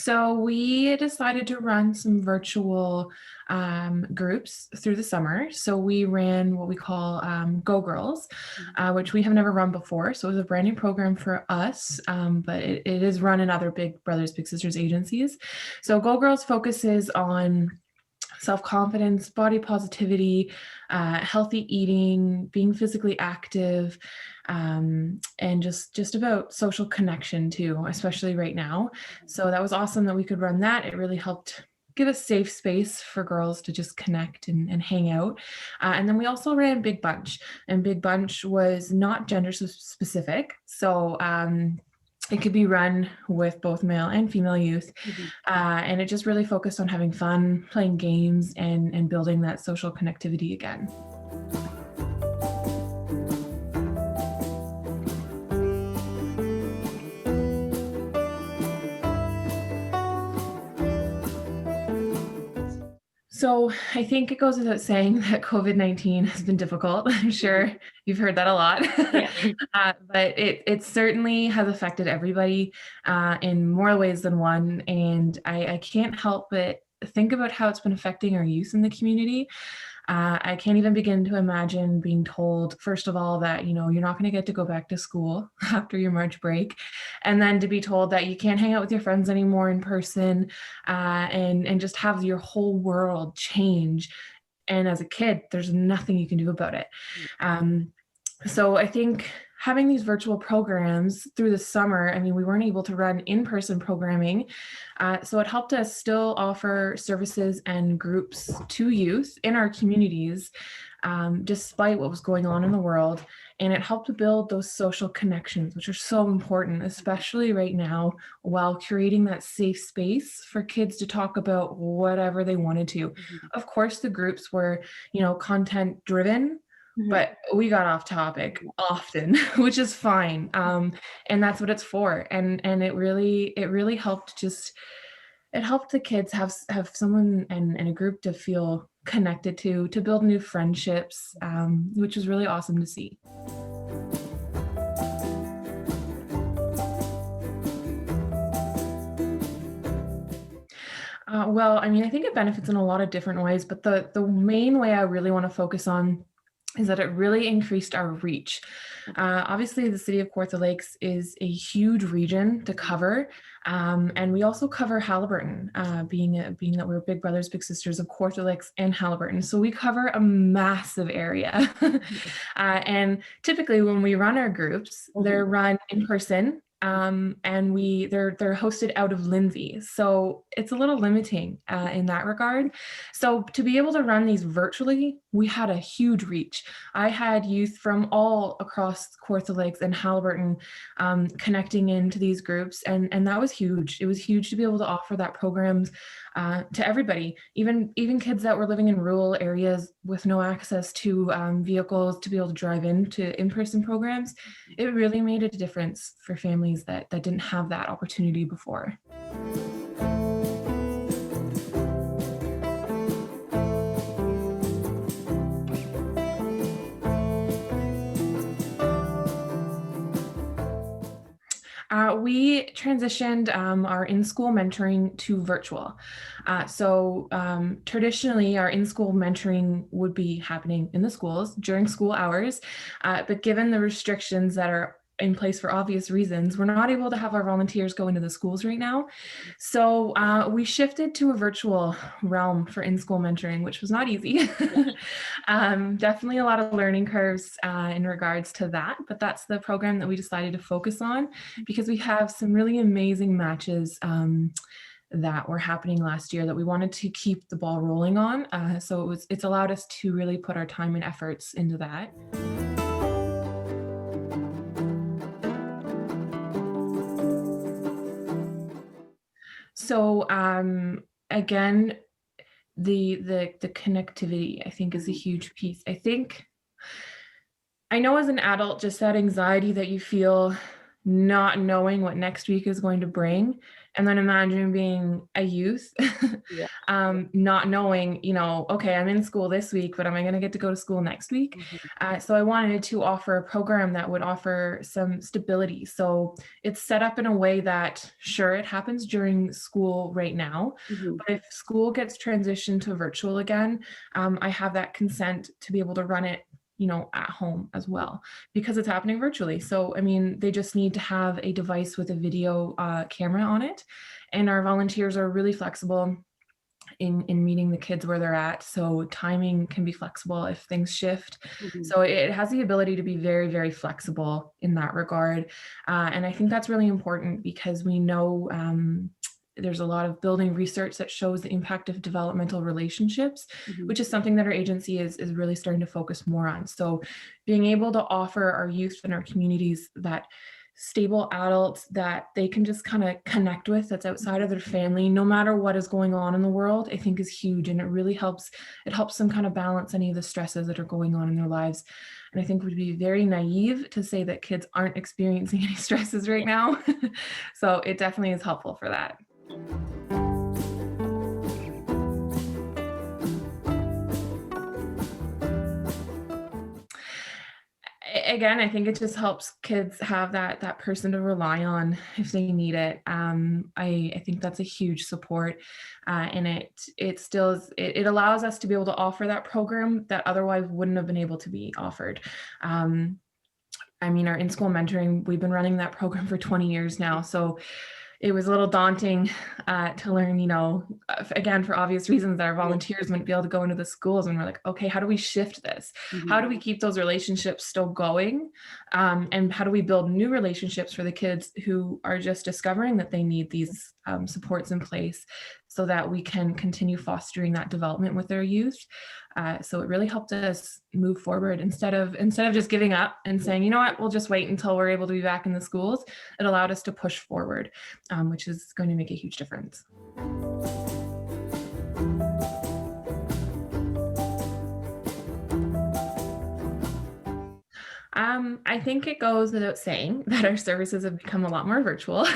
So we decided to run some virtual groups through the summer. So we ran what we call Go Girls, which we have never run before. So it was a brand new program for us, but it is run in other Big Brothers Big Sisters agencies. So Go Girls focuses on self-confidence, body positivity, healthy eating, being physically active, and just about social connection too, especially right now. So that was awesome that we could run that. It really helped give a safe space for girls to just connect and hang out. And then we also ran Big Bunch, and Big Bunch was not gender specific. So it could be run with both male and female youth. And it just really focused on having fun, playing games, and building that social connectivity again. So I think it goes without saying that COVID-19 has been difficult. I'm sure you've heard that a lot. Yeah. But it certainly has affected everybody in more ways than one. And I can't help but think about how it's been affecting our youth in the community. I can't even begin to imagine being told, first of all, that, you're not going to get to go back to school after your March break. And then to be told that you can't hang out with your friends anymore in person, and just have your whole world change. And as a kid, there's nothing you can do about it. So I think having these virtual programs through the summer, we weren't able to run in-person programming. So it helped us still offer services and groups to youth in our communities, despite what was going on in the world. And it helped to build those social connections, which are so important, especially right now, while creating that safe space for kids to talk about whatever they wanted to. Of course, the groups were, content driven, but we got off topic often, which is fine. And that's what it's for. And it really helped it helped the kids have someone and a group to feel connected to build new friendships, which was really awesome to see. Well, I think it benefits in a lot of different ways, but the main way I really want to focus on is that it really increased our reach. Obviously, the city of Kawartha Lakes is a huge region to cover, and we also cover Haliburton, being that we're Big Brothers Big Sisters of Kawartha Lakes and Haliburton. So we cover a massive area. And typically when we run our groups, they're run in person. And they're hosted out of Lindsay. So it's a little limiting in that regard. So to be able to run these virtually, we had a huge reach. I had youth from all across Kawartha Lakes and Haliburton connecting into these groups, and that was huge. It was huge to be able to offer that programs to everybody, even kids that were living in rural areas with no access to vehicles to be able to drive into in-person programs. It really made a difference for families that didn't have that opportunity before. We transitioned our in-school mentoring to virtual. So traditionally, our in-school mentoring would be happening in the schools during school hours, but given the restrictions that are in place for obvious reasons, we're not able to have our volunteers go into the schools right now. So we shifted to a virtual realm for in-school mentoring, which was not easy. Definitely a lot of learning curves in regards to that, but that's the program that we decided to focus on because we have some really amazing matches that were happening last year that we wanted to keep the ball rolling on. So it's allowed us to really put our time and efforts into that. So again, the connectivity, I think, is a huge piece. I know as an adult, just that anxiety that you feel not knowing what next week is going to bring And then imagine being a youth, Yeah. not knowing, okay, I'm in school this week, but am I going to get to go to school next week? Mhm. So I wanted to offer a program that would offer some stability. So it's set up in a way that, sure, it happens during school right now, Mhm. but if school gets transitioned to virtual again, I have that consent to be able to run it, at home as well, because it's happening virtually. So, I mean, they just need to have a device with a video camera on it. And our volunteers are really flexible in meeting the kids where they're at. So timing can be flexible if things shift. Mhm. So it has the ability to be very, very flexible in that regard. And I think that's really important because we know there's a lot of building research that shows the impact of developmental relationships, Mhm. which is something that our agency is really starting to focus more on. So being able to offer our youth and our communities that stable adults that they can just kind of connect with, that's outside of their family, no matter what is going on in the world, I think is huge. And it helps them kind of balance any of the stresses that are going on in their lives. And I think it would be very naive to say that kids aren't experiencing any stresses right now. So it definitely is helpful for that. Again, I think it just helps kids have that person to rely on if they need it. I think that's a huge support, and it still is, it allows us to be able to offer that program that otherwise wouldn't have been able to be offered. Um, I mean, our in-school mentoring, we've been running that program for 20 years now, so it was a little daunting to learn, again, for obvious reasons that our Yeah. volunteers wouldn't be able to go into the schools. And we're like, okay, how do we shift this? How Mhm. do we keep those relationships still going? And how do we build new relationships for the kids who are just discovering that they need these supports in place so that we can continue fostering that development with their youth? So it really helped us move forward instead of just giving up and Yeah. saying, you know what, we'll just wait until we're able to be back in the schools. It allowed us to push forward, which is going to make a huge difference. I think it goes without saying that our services have become a lot more virtual.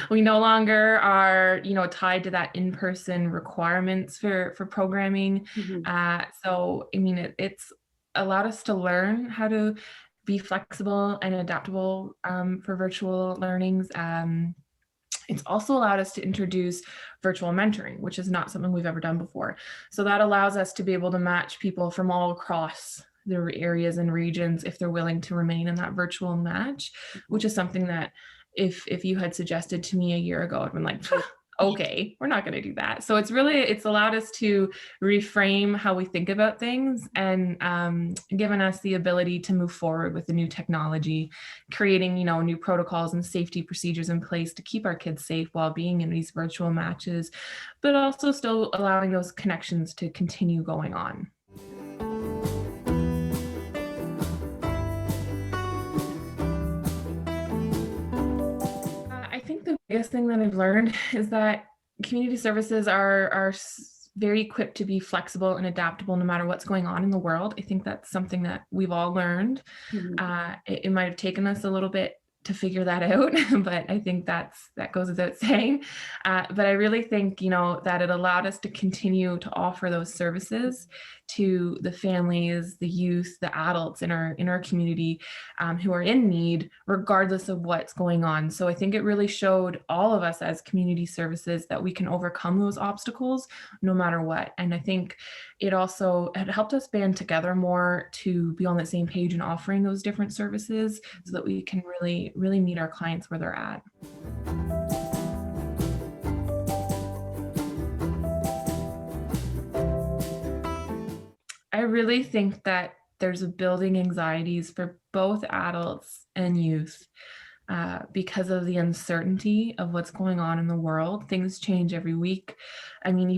We no longer are, tied to that in-person requirements for programming. Mhm. So, I mean, it's allowed us to learn how to be flexible and adaptable for virtual learnings. It's also allowed us to introduce virtual mentoring, which is not something we've ever done before. So that allows us to be able to match people from all across their areas and regions if they're willing to remain in that virtual match, Mhm. which is something that if you had suggested to me a year ago, I'd been like, okay, we're not going to do that. So it's allowed us to reframe how we think about things and given us the ability to move forward with the new technology, creating, new protocols and safety procedures in place to keep our kids safe while being in these virtual matches, but also still allowing those connections to continue going on. I think the biggest thing that I've learned is that community services are very equipped to be flexible and adaptable no matter what's going on in the world. I think that's something that we've all learned. Mhm. It might have taken us a little bit to figure that out, but I think that goes without saying. But I really think, that it allowed us to continue to offer those services to the families, the youth, the adults in our community who are in need, regardless of what's going on. So I think it really showed all of us as community services that we can overcome those obstacles no matter what. And I think it also had helped us band together more to be on the same page and offering those different services so that we can really, really meet our clients where they're at. I really think that there's a building anxieties for both adults and youth because of the uncertainty of what's going on in the world. Things change every week. I mean,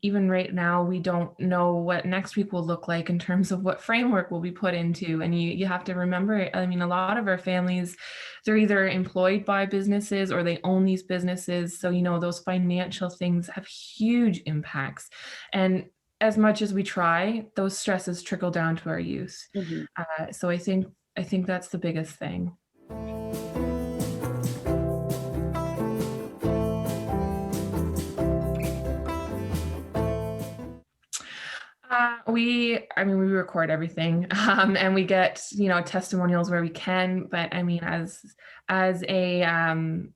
even right now, we don't know what next week will look like in terms of what framework will be put into. And you have to remember, I mean, a lot of our families, they're either employed by businesses or they own these businesses. So, those financial things have huge impacts. And as much as we try, those stresses trickle down to our youth. Mhm. So I think that's the biggest thing. I mean, we record everything, and we get, testimonials where we can. But I mean, as an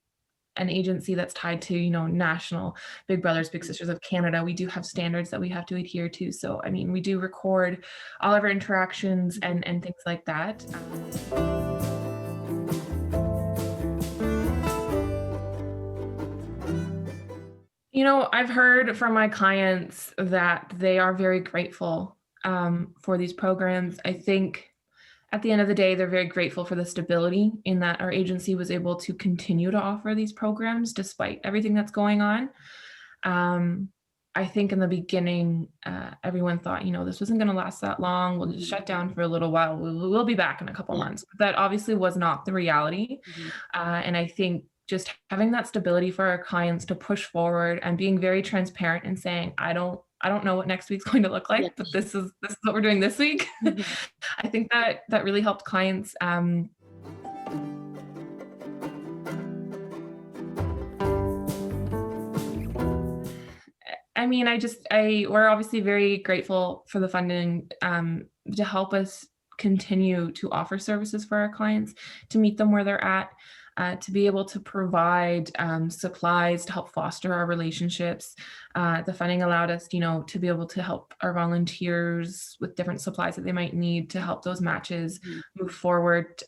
agency that's tied to, national Big Brothers, Big Sisters of Canada, we do have standards that we have to adhere to. So, I mean, we do record all of our interactions and things like that. I've heard from my clients that they are very grateful for these programs. I think at the end of the day, they're very grateful for the stability in that our agency was able to continue to offer these programs despite everything that's going on. Um, I think in the beginning, everyone thought, this wasn't going to last that long. We'll just shut down for a little while. We'll be back in a couple months. But that obviously was not the reality. And I think just having that stability for our clients to push forward and being very transparent and saying, I don't know what next week's going to look like, but this is what we're doing this week. I think that really helped clients. I mean, we're obviously very grateful for the funding to help us continue to offer services for our clients, to meet them where they're at, to be able to provide supplies to help foster our relationships. The funding allowed us, to be able to help our volunteers with different supplies that they might need to help those matches move forward.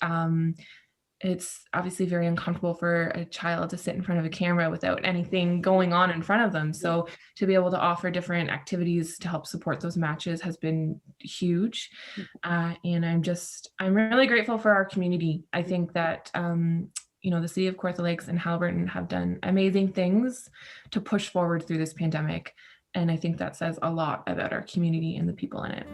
It's obviously very uncomfortable for a child to sit in front of a camera without anything going on in front of them. So to be able to offer different activities to help support those matches has been huge. And I'm really grateful for our community. I think that, the city of Kawartha Lakes and Haliburton have done amazing things to push forward through this pandemic. And I think that says a lot about our community and the people in it.